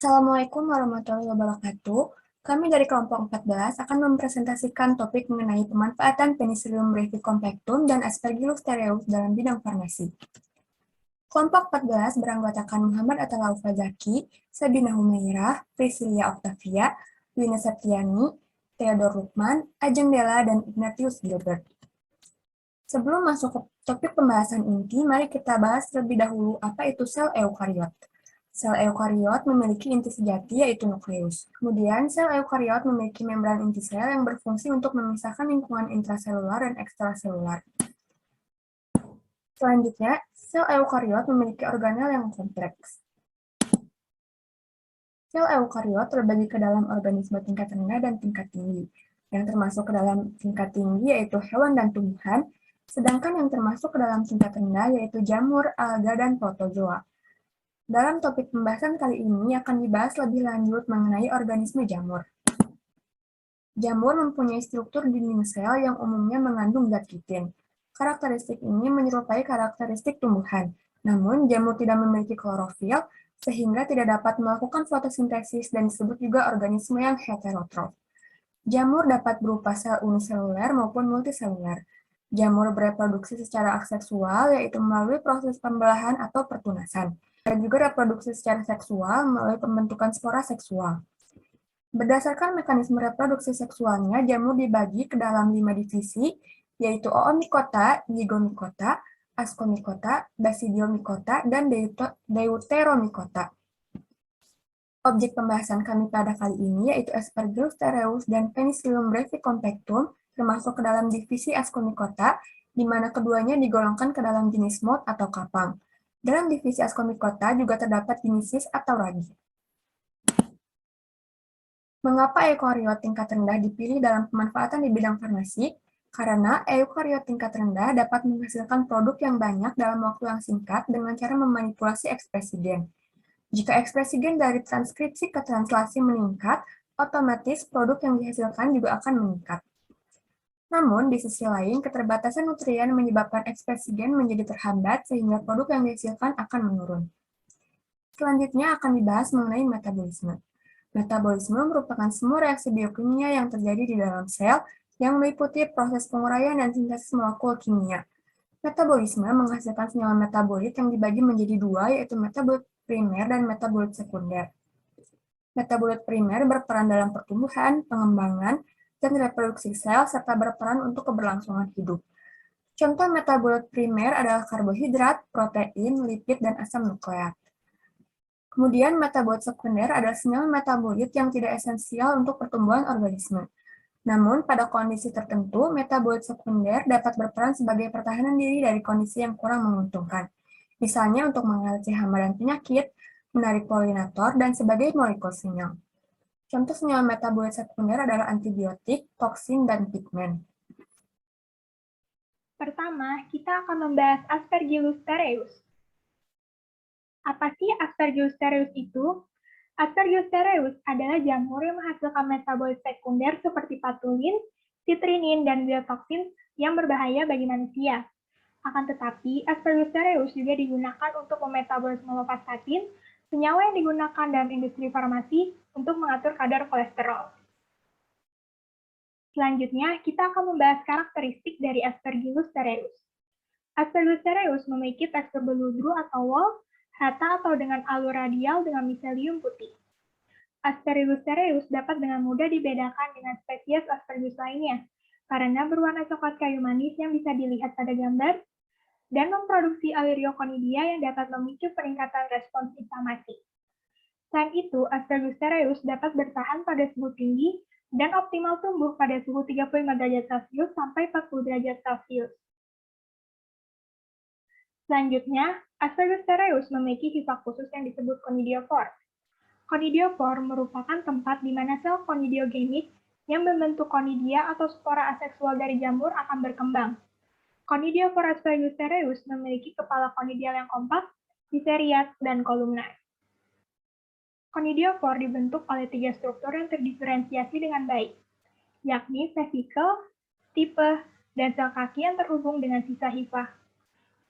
Assalamualaikum warahmatullahi wabarakatuh. Kami dari kelompok 14 akan mempresentasikan topik mengenai pemanfaatan Penicillium brevicompactum dan Aspergillus terreus dalam bidang farmasi. Kelompok 14 beranggotakan Muhammad Atalaufa Zaki, Sabina Humairah, Priscilia Octavia, Wina Septiani, Theodor Lukman, Ajeng Della, dan Ignatius Gilbert. Sebelum masuk ke topik pembahasan inti, mari kita bahas terlebih dahulu apa itu sel eukariot. Sel eukariot memiliki inti sejati yaitu nukleus. Kemudian, sel eukariot memiliki membran inti sel yang berfungsi untuk memisahkan lingkungan intraselular dan ekstraselular. Selanjutnya, sel eukariot memiliki organel yang kompleks. Sel eukariot terbagi ke dalam organisme tingkat rendah dan tingkat tinggi. Yang termasuk ke dalam tingkat tinggi yaitu hewan dan tumbuhan, sedangkan yang termasuk ke dalam tingkat rendah yaitu jamur, alga, dan protozoa. Dalam topik pembahasan kali ini akan dibahas lebih lanjut mengenai organisme jamur. Jamur mempunyai struktur dinding sel yang umumnya mengandung zat kitin. Karakteristik ini menyerupai karakteristik tumbuhan, namun jamur tidak memiliki klorofil, sehingga tidak dapat melakukan fotosintesis dan disebut juga organisme yang heterotrof. Jamur dapat berupa sel uniseluler maupun multiseluler. Jamur bereproduksi secara aseksual, yaitu melalui proses pembelahan atau pertunasan, dan juga reproduksi secara seksual melalui pembentukan spora seksual. Berdasarkan mekanisme reproduksi seksualnya, jamur dibagi ke dalam 5 divisi, yaitu oomycota, zygomycota, ascomycota, basidiomycota, dan deuteromycota. Objek pembahasan kami pada kali ini yaitu Aspergillus terreus dan Penicillium brevicompactum, termasuk ke dalam divisi Ascomycota, di mana keduanya digolongkan ke dalam jenis moth atau kapang. Dalam divisi Ascomycota juga terdapat jenis cis atau ragi. Mengapa eukariot tingkat rendah dipilih dalam pemanfaatan di bidang farmasi? Karena eukariot tingkat rendah dapat menghasilkan produk yang banyak dalam waktu yang singkat dengan cara memanipulasi ekspresi gen. Jika ekspresi gen dari transkripsi ke translasi meningkat, otomatis produk yang dihasilkan juga akan meningkat. Namun, di sisi lain, keterbatasan nutrien menyebabkan ekspresi gen menjadi terhambat sehingga produk yang dihasilkan akan menurun. Selanjutnya akan dibahas mengenai metabolisme. Metabolisme merupakan semua reaksi biokimia yang terjadi di dalam sel yang meliputi proses penguraian dan sintesis molekul kimia. Metabolisme menghasilkan senyawa metabolit yang dibagi menjadi dua, yaitu metabolit primer dan metabolit sekunder. Metabolit primer berperan dalam pertumbuhan, pengembangan, dan reproduksi sel, serta berperan untuk keberlangsungan hidup. Contoh metabolit primer adalah karbohidrat, protein, lipid, dan asam nukleat. Kemudian metabolit sekunder adalah senyawa metabolit yang tidak esensial untuk pertumbuhan organisme. Namun, pada kondisi tertentu, metabolit sekunder dapat berperan sebagai pertahanan diri dari kondisi yang kurang menguntungkan. Misalnya untuk mengatasi hama dan penyakit, menarik polinator, dan sebagai molekul sinyal. Contoh senyawa metabolit sekunder adalah antibiotik, toksin, dan pigmen. Pertama, kita akan membahas Aspergillus terreus. Apa sih Aspergillus terreus itu? Aspergillus terreus adalah jamur yang menghasilkan metabolit sekunder seperti patulin, sitrinin, dan biotoksin yang berbahaya bagi manusia. Akan tetapi, Aspergillus terreus juga digunakan untuk memetabolisme lovastatin, senyawa yang digunakan dalam industri farmasi untuk mengatur kadar kolesterol. Selanjutnya, kita akan membahas karakteristik dari Aspergillus terreus. Aspergillus terreus memiliki tekstur beludru atau wol, rata atau dengan alur radial dengan miselium putih. Aspergillus terreus dapat dengan mudah dibedakan dengan spesies Aspergillus lainnya, karena berwarna coklat kayu manis yang bisa dilihat pada gambar, dan memproduksi Allelioconidea yang dapat memicu peningkatan respons inflamasi. Selain itu, Aspergillus terreus dapat bertahan pada suhu tinggi dan optimal tumbuh pada suhu 35 derajat Celcius sampai 40 derajat Celcius. Selanjutnya, Aspergillus terreus memiliki sifat khusus yang disebut conidiophore. Conidiophore merupakan tempat di mana sel conidiogenik yang membentuk conidia atau spora aseksual dari jamur akan berkembang. Conidiophore Aspergillus terreus memiliki kepala conidial yang kompak, biseriat, dan kolumnar. Conidiophore dibentuk oleh 3 struktur yang terdiferensiasi dengan baik, yakni vesikel, stipe, dan sel kaki yang terhubung dengan sisa hifa.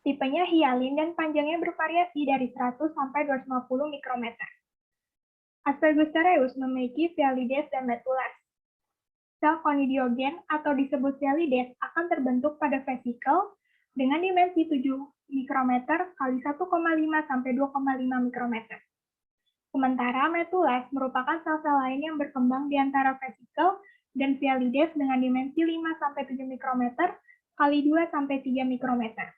Tipenya hialin dan panjangnya bervariasi dari 100 sampai 250 mikrometer. Aspergillus cereus memiliki vialides dan methyles. Sel konidiogen atau disebut vialides akan terbentuk pada vesikel dengan dimensi 7 mikrometer kali 1,5 sampai 2,5 mikrometer. Sementara methyles merupakan sel-sel lain yang berkembang di antara vesikel dan vialides dengan dimensi 5 sampai 7 mikrometer kali 2 sampai 3 mikrometer.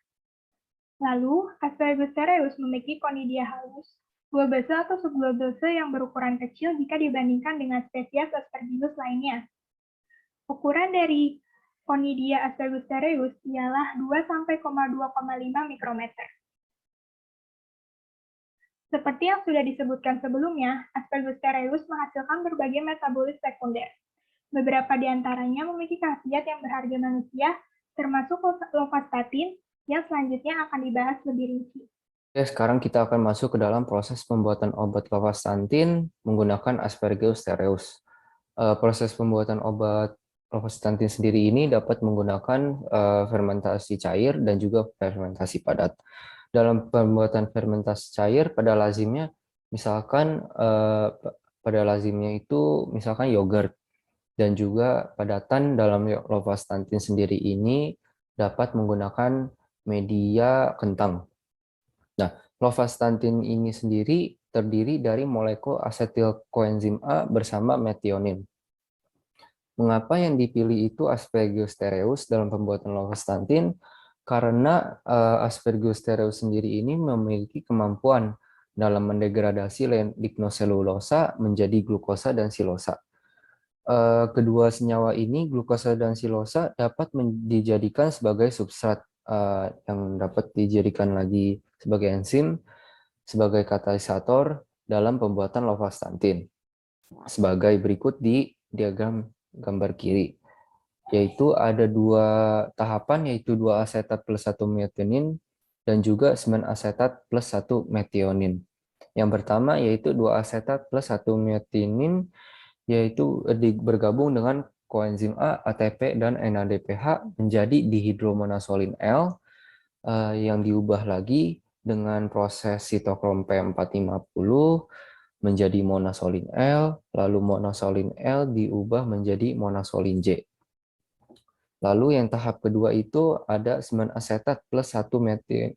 Lalu, Aspergillus cereus memiliki konidia halus, globose atau subglobose yang berukuran kecil jika dibandingkan dengan spesies Aspergillus lainnya. Ukuran dari konidia Aspergillus cereus ialah 2 sampai 2,5 mikrometer. Seperti yang sudah disebutkan sebelumnya, Aspergillus cereus menghasilkan berbagai metabolit sekunder. Beberapa di antaranya memiliki khasiat yang berharga manusia, termasuk lovastatin, yang selanjutnya akan dibahas lebih rinci. Oke, sekarang kita akan masuk ke dalam proses pembuatan obat lovastatin menggunakan Aspergillus cereus. Proses pembuatan obat lovastatin sendiri ini dapat menggunakan fermentasi cair dan juga fermentasi padat. Dalam pembuatan fermentasi cair pada lazimnya itu misalkan yogurt, dan juga padatan dalam lovastatin sendiri ini dapat menggunakan media kentang. Nah, lovastatin ini sendiri terdiri dari molekul asetil koenzim A bersama metionin. Mengapa yang dipilih itu Aspergillus cereus dalam pembuatan lovastatin? Karena Aspergillus cereus sendiri ini memiliki kemampuan dalam mendegradasi lignoselulosa menjadi glukosa dan silosa. Kedua senyawa ini, glukosa dan silosa, dapat dijadikan sebagai substrat yang dapat dijadikan lagi sebagai enzim, sebagai katalisator dalam pembuatan lovastatin. Sebagai berikut di diagram gambar kiri. Yaitu ada dua tahapan, yaitu 2 asetat plus 1 metionin dan juga 9 asetat plus 1 metionin. Yang pertama yaitu 2 asetat plus 1 metionin, yaitu bergabung dengan koenzim A, ATP, dan NADPH menjadi dihidromonasolin L yang diubah lagi dengan proses sitokrom P450 menjadi monasolin L, lalu monasolin L diubah menjadi monasolin J. Lalu yang tahap kedua itu ada 9 asetat plus 1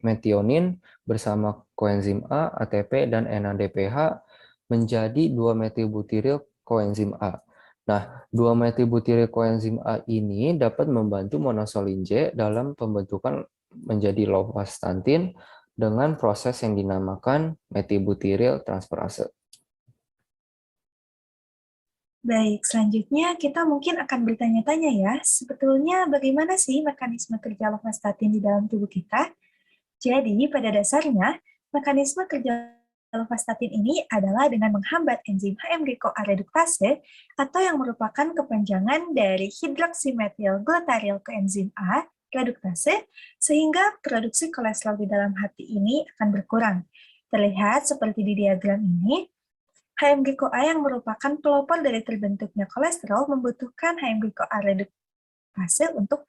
metionin bersama koenzim A, ATP, dan NADPH menjadi 2-metilbutiril koenzim A. Nah, 2-metilbutiril koenzim A ini dapat membantu monasolin J dalam pembentukan menjadi lovastatin dengan proses yang dinamakan metilbutiril transferase. Baik, selanjutnya kita mungkin akan bertanya-tanya ya, sebetulnya bagaimana sih mekanisme kerja lovastatin di dalam tubuh kita? Jadi, pada dasarnya, mekanisme kerja lovastatin ini adalah dengan menghambat enzim HMG-CoA reduktase atau yang merupakan kepanjangan dari hidroksimetil glutaril koenzim A reduktase, sehingga produksi kolesterol di dalam hati ini akan berkurang. Terlihat seperti di diagram ini, HMG-CoA yang merupakan pelopor dari terbentuknya kolesterol membutuhkan HMG-CoA reduktase untuk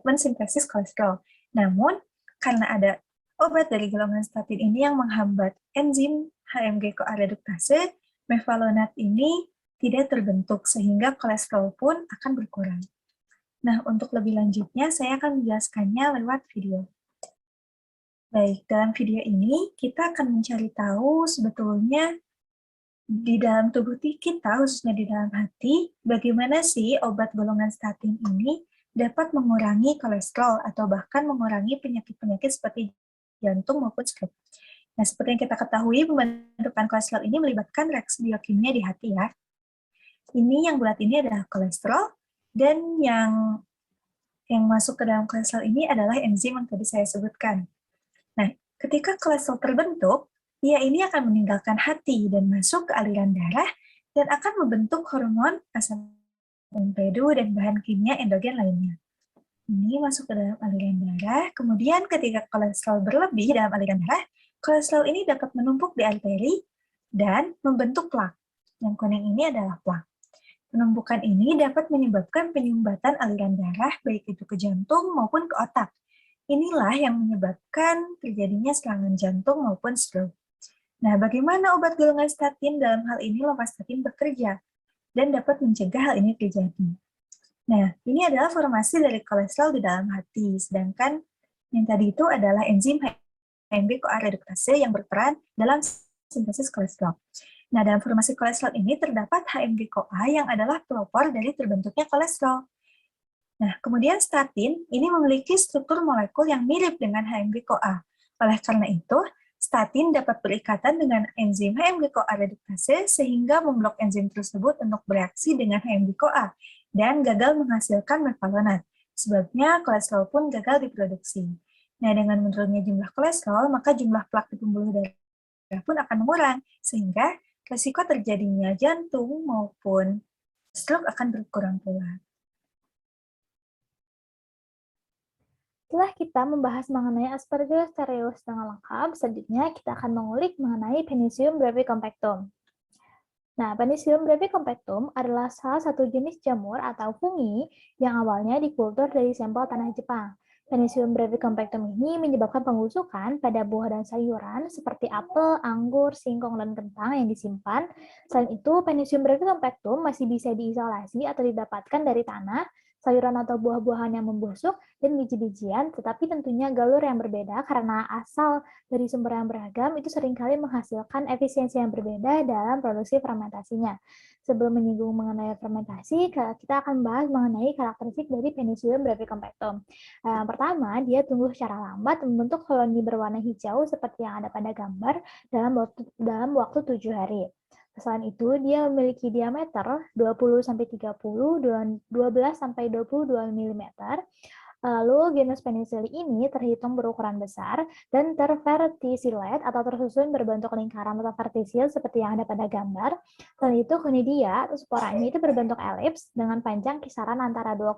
mensintesis kolesterol. Namun, karena ada obat dari golongan statin ini yang menghambat enzim HMG-CoA reduktase, mevalonat ini tidak terbentuk sehingga kolesterol pun akan berkurang. Nah, untuk lebih lanjutnya saya akan menjelaskannya lewat video. Baik, dalam video ini kita akan mencari tahu sebetulnya di dalam tubuh kita, khususnya di dalam hati, bagaimana sih obat golongan statin ini dapat mengurangi kolesterol atau bahkan mengurangi penyakit-penyakit seperti jantung maupun stroke. Nah, seperti yang kita ketahui, pembentukan kolesterol ini melibatkan reaksi biokimia di hati ya. Ini yang bulat ini adalah kolesterol, dan yang masuk ke dalam kolesterol ini adalah enzim yang tadi saya sebutkan. Nah, ketika kolesterol terbentuk, ia ini akan meninggalkan hati dan masuk ke aliran darah dan akan membentuk hormon asam empedu dan bahan kimia endogen lainnya. Ini masuk ke dalam aliran darah, kemudian ketika kolesterol berlebih dalam aliran darah, kolesterol ini dapat menumpuk di arteri dan membentuk plak. Yang kuning ini adalah plak. Penumpukan ini dapat menyebabkan penyumbatan aliran darah baik itu ke jantung maupun ke otak. Inilah yang menyebabkan terjadinya serangan jantung maupun stroke. Nah, bagaimana obat golongan statin dalam hal ini lovastatin bekerja dan dapat mencegah hal ini terjadi? Nah, ini adalah formasi dari kolesterol di dalam hati, sedangkan yang tadi itu adalah enzim HMB-CoA reduktase yang berperan dalam sintesis kolesterol. Nah, dalam formasi kolesterol ini terdapat HMG-CoA yang adalah pelopor dari terbentuknya kolesterol. Nah, kemudian statin ini memiliki struktur molekul yang mirip dengan HMG-CoA. Oleh karena itu, statin dapat berikatan dengan enzim HMG-CoA reduktase sehingga memblok enzim tersebut untuk bereaksi dengan HMG-CoA dan gagal menghasilkan mevalonat. Sebabnya kolesterol pun gagal diproduksi. Nah, dengan menurunnya jumlah kolesterol, maka jumlah plak di pembuluh darah pun akan mengurang, sehingga risiko terjadinya jantung maupun stroke akan berkurang pula. Setelah kita membahas mengenai Aspergillus cereus dengan lengkap, selanjutnya kita akan mengulik mengenai Penicillium brevicompactum. Nah, Penicillium brevicompactum adalah salah satu jenis jamur atau fungi yang awalnya dikultur dari sampel tanah Jepang. Penicillium brevicompactum ini menyebabkan pembusukan pada buah dan sayuran seperti apel, anggur, singkong, dan kentang yang disimpan. Selain itu, Penicillium brevicompactum masih bisa diisolasi atau didapatkan dari tanah, sayuran atau buah-buahan yang membusuk, dan biji-bijian, tetapi tentunya galur yang berbeda karena asal dari sumber yang beragam itu seringkali menghasilkan efisiensi yang berbeda dalam produksi fermentasinya. Sebelum menyinggung mengenai fermentasi, kita akan bahas mengenai karakteristik dari Penicillium brevicompactum. Yang pertama, dia tumbuh secara lambat membentuk koloni berwarna hijau seperti yang ada pada gambar dalam waktu 7 hari. Selain itu, dia memiliki diameter 20-30, 12-22 mm. Lalu genus Penicilli ini terhitung berukuran besar dan tervertisilet atau tersusun berbentuk lingkaran atau vertisil seperti yang ada pada gambar. Selain itu, conidia atau sporanya itu berbentuk elips dengan panjang kisaran antara 2,5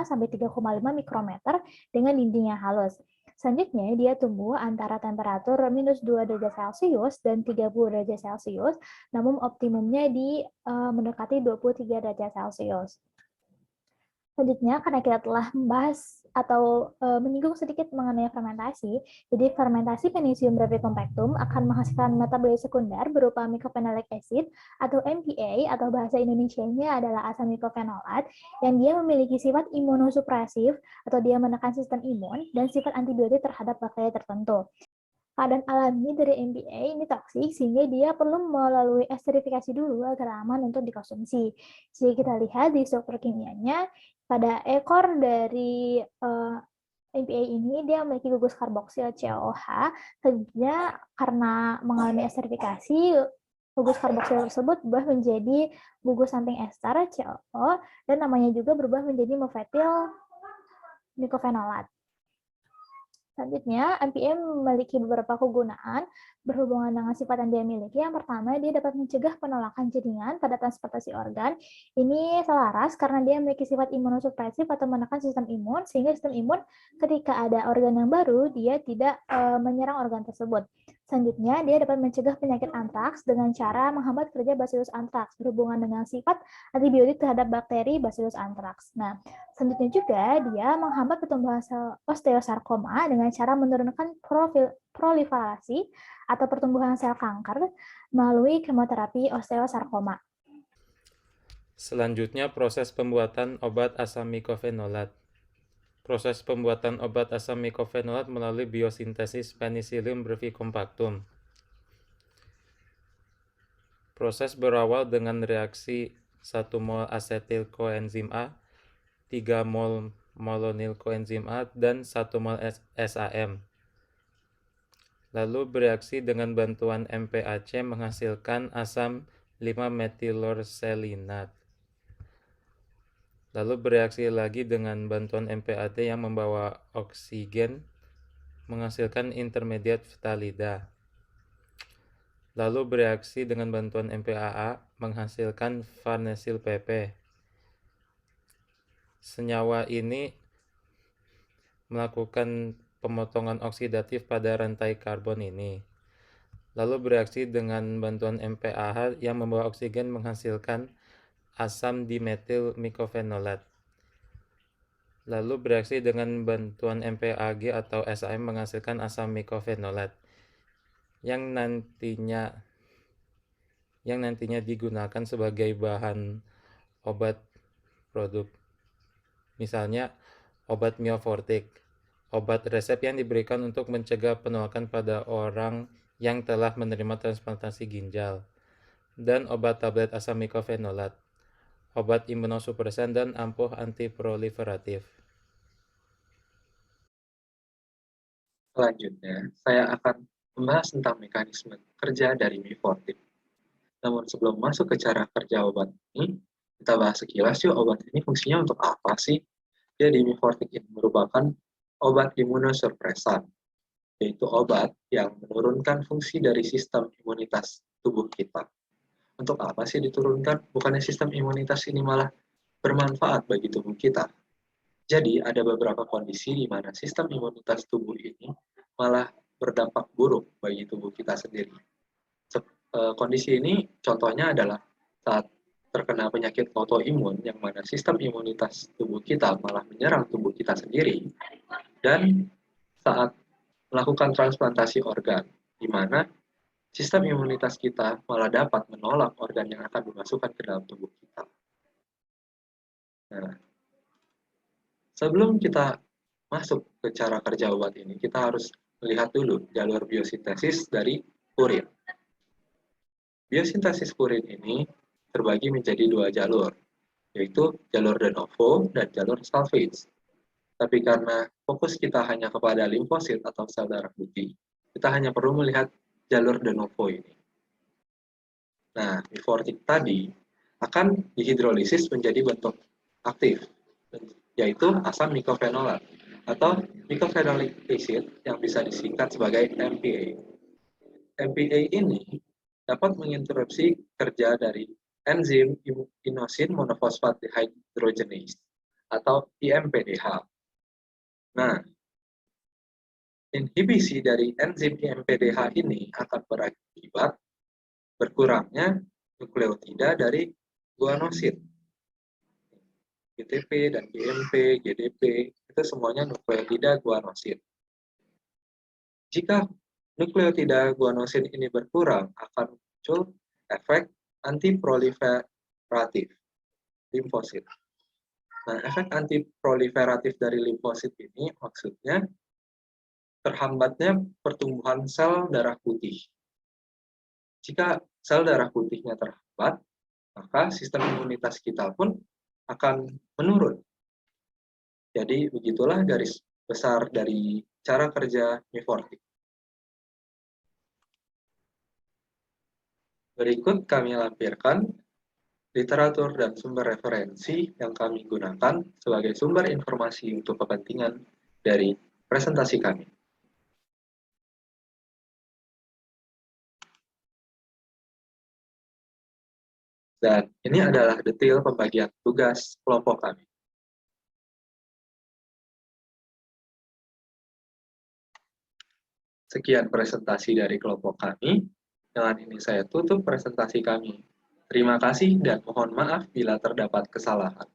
sampai 3,5 mikrometer dengan dinding yang halus. Selanjutnya, dia tumbuh antara temperatur minus 2 derajat Celcius dan 30 derajat Celcius, namun optimumnya mendekati 23 derajat Celcius. Selanjutnya, karena kita telah membahas atau menyinggung sedikit mengenai fermentasi, jadi fermentasi Penicillium brevicompactum akan menghasilkan metabolit sekunder berupa mycophenolic acid atau MPA atau bahasa Indonesianya adalah asam mycophenolate yang dia memiliki sifat imunosupresif atau dia menekan sistem imun dan sifat antibiotik terhadap bakteri tertentu. Keadaan alami dari MPA ini toksik sehingga dia perlu melalui esterifikasi dulu agar aman untuk dikonsumsi. Jadi kita lihat di struktur kimianya pada ekor dari MPA ini dia memiliki gugus karboksil COOH, sehingga karena mengalami esterifikasi gugus karboksil tersebut berubah menjadi gugus samping ester COO dan namanya juga berubah menjadi mofetil mycophenolate. Selanjutnya, MPA memiliki beberapa kegunaan berhubungan dengan sifat yang dia miliki. Yang pertama, dia dapat mencegah penolakan jaringan pada transportasi organ. Ini selaras karena dia memiliki sifat imunosupresif atau menekan sistem imun, sehingga sistem imun ketika ada organ yang baru, dia tidak menyerang organ tersebut. Selanjutnya, dia dapat mencegah penyakit antraks dengan cara menghambat kerja Bacillus anthrax berhubungan dengan sifat antibiotik terhadap bakteri Bacillus anthrax. Nah, selanjutnya juga dia menghambat pertumbuhan sel osteosarkoma dengan cara menurunkan proliferasi atau pertumbuhan sel kanker melalui kemoterapi osteosarkoma. Selanjutnya, proses pembuatan obat asam mycophenolate. Proses pembuatan obat asam mycophenolate melalui biosintesis Penicillium brevicompactum. Proses berawal dengan reaksi 1 mol asetil koenzim A, 3 mol molonil koenzim A, dan 1 mol SAM. Lalu bereaksi dengan bantuan MPAC menghasilkan asam 5-metylorselinat. Lalu bereaksi lagi dengan bantuan MPAT yang membawa oksigen menghasilkan intermediat ftalida. Lalu bereaksi dengan bantuan MPAA menghasilkan farnesil PP. Senyawa ini melakukan pemotongan oksidatif pada rantai karbon ini. Lalu bereaksi dengan bantuan MPAH yang membawa oksigen menghasilkan asam dimetil mycophenolate. Lalu bereaksi dengan bantuan MPAG atau SAM menghasilkan asam mycophenolate. yang nantinya digunakan sebagai bahan obat produk. Misalnya, obat miofortik, obat resep yang diberikan untuk mencegah penolakan pada orang yang telah menerima transplantasi ginjal, dan obat tablet asam miclofenolat, obat imunosupresan, dan ampuh antiproliferatif. Selanjutnya, saya akan membahas tentang mekanisme kerja dari miofortik. Namun sebelum masuk ke cara kerja obat ini, kita bahas sekilas yuk obat ini fungsinya untuk apa sih? Jadi miofortik ini merupakan obat imunosupresan, yaitu obat yang menurunkan fungsi dari sistem imunitas tubuh kita. Untuk apa sih diturunkan? Bukannya sistem imunitas ini malah bermanfaat bagi tubuh kita. Jadi ada beberapa kondisi di mana sistem imunitas tubuh ini malah berdampak buruk bagi tubuh kita sendiri. Kondisi ini contohnya adalah saat terkena penyakit autoimun yang mana sistem imunitas tubuh kita malah menyerang tubuh kita sendiri, dan saat melakukan transplantasi organ, di mana sistem imunitas kita malah dapat menolak organ yang akan dimasukkan ke dalam tubuh kita. Nah, sebelum kita masuk ke cara kerja obat ini, kita harus melihat dulu jalur biosintesis dari purin. Biosintesis purin ini terbagi menjadi dua jalur, yaitu jalur de novo dan jalur salvage. Tapi karena fokus kita hanya kepada limfosit atau sel darah putih, kita hanya perlu melihat jalur de novo ini. Nah, miofortik tadi akan dihidrolisis menjadi bentuk aktif, yaitu asam miclofenolat atau mycophenolic acid yang bisa disingkat sebagai MPA. MPA ini dapat menginterupsi kerja dari enzim inosin monofosfat dehydrogenase atau IMPDH. Nah, inhibisi dari enzim IMPDH ini akan berakibat berkurangnya nukleotida dari guanosid. GTP dan GMP, GDP, itu semuanya nukleotida guanosid. Jika nukleotida guanosid ini berkurang, akan muncul efek antiproliferatif limfosit. Nah, efek antiproliferatif dari limfosit ini maksudnya terhambatnya pertumbuhan sel darah putih. Jika sel darah putihnya terhambat, maka sistem imunitas kita pun akan menurun. Jadi begitulah garis besar dari cara kerja miofortik. Berikut kami lampirkan literatur dan sumber referensi yang kami gunakan sebagai sumber informasi untuk kepentingan dari presentasi kami. Dan ini adalah detail pembagian tugas kelompok kami. Sekian presentasi dari kelompok kami. Dengan ini saya tutup presentasi kami. Terima kasih dan mohon maaf bila terdapat kesalahan.